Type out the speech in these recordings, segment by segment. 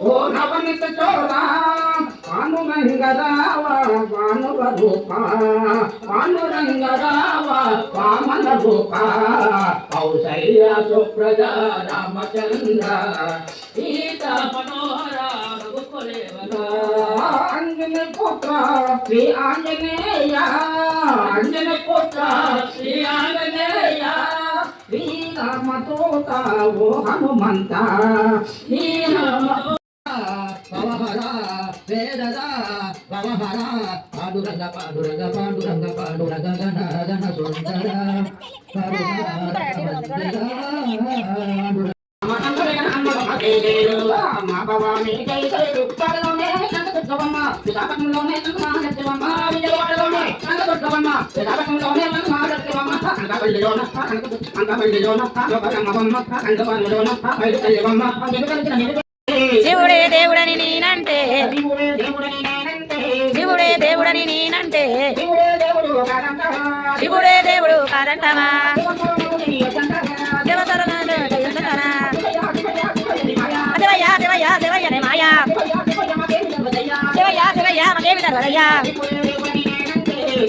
ఓ నవనిత చోరా పాండురంగరావ వానుల రూప పాండురంగరావ వామన రూప కౌసల్య సుప్రజ రామచంద్ర సీత మనోహర అంజన పుత్ర శ్రీ ఆంజనేయ అంజన పుత్ర శ్రీ ఆంజనేయ శ్రీరామదూత ఓ హనుమంత పవహర వేదద పవహర పాండురంగ పాండురంగ పాండురంగ పాండురంగ గణ గణ సుందర మా భవాని జై జై దుఃఖలోనే నందదుర్గమ్మ విశాఖంలోనే నందమానత్యమ్మ విజయవాడలోనే నందదుర్గమ్మ విశాఖంలోనే నందమానత్యమ్మ అంగవల్లిలోన అంగవల్లిలోన అంగవల్లమ్మ అంగవల్లిలోన ఐదుకల్లివమ్మ శివుడే దేవుడని నేనంటే శివుడే దేవుడని నేనంటే శివుడే దేవుడు కాదంటావా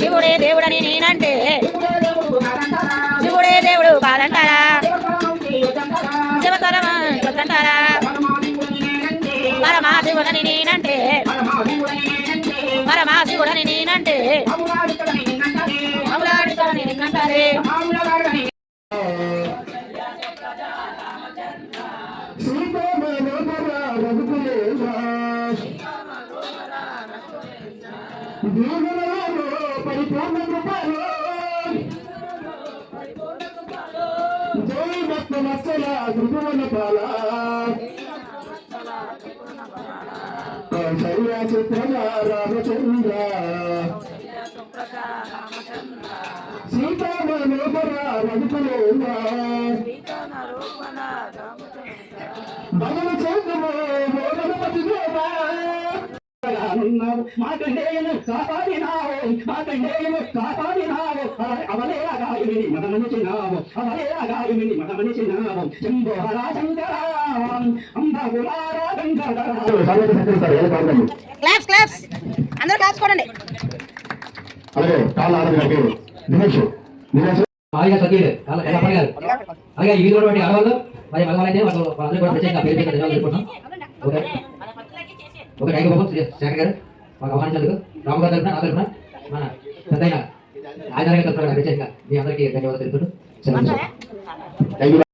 శివుడే దేవుడని నేనంటే శివుడే దేవుడు కాదంటారా శివతరమా కొద్దంటారా పరమా శివుడని నేనంటే పరమా శివుడని నేనంటే అవులాడుతారని నిన్నంటారే పరిపూర్ణ కృపలో జై భక్త మత్సల త్రిభువన పాల కౌసల్య సుప్రజ రామచంద్ర సీతామనోహర రఘుకులేంద్ర బలము చంద్రమో గణపతి దేవా మాకండేయను కాపాడినావు మాకండేయను కాపాడినావు అవలే అగాయుని మదమనిచినావు అవలే అగాయుని మదమనిచినావు శంభో హర శంకర అంబగులారా క్లాప్స్ క్లాప్స్ అందరూ క్లాప్స్ కొడండి అలాగే కాళ్ళ ఆడదు దినేష్ దినేష్ అలాగే సతీలు అలాగే ఈ వీధిలో ఆడవాళ్ళు మరి మగవాళ్ళైతే వాళ్ళందరూ కూడా ప్రత్యేకంగా పేరు పేరు ధన్యవాదాలు ఓకే ఓకే థ్యాంక్ యూ బాబు శేఖర్ గారు మాకు ఆహ్వానించేందుకు రాము గారి తరఫున నా తరఫున మన పెద్దయిన ఆయన తరఫున ప్రత్యేకంగా మీ అందరికీ ధన్యవాదాలు తెలుపుతూ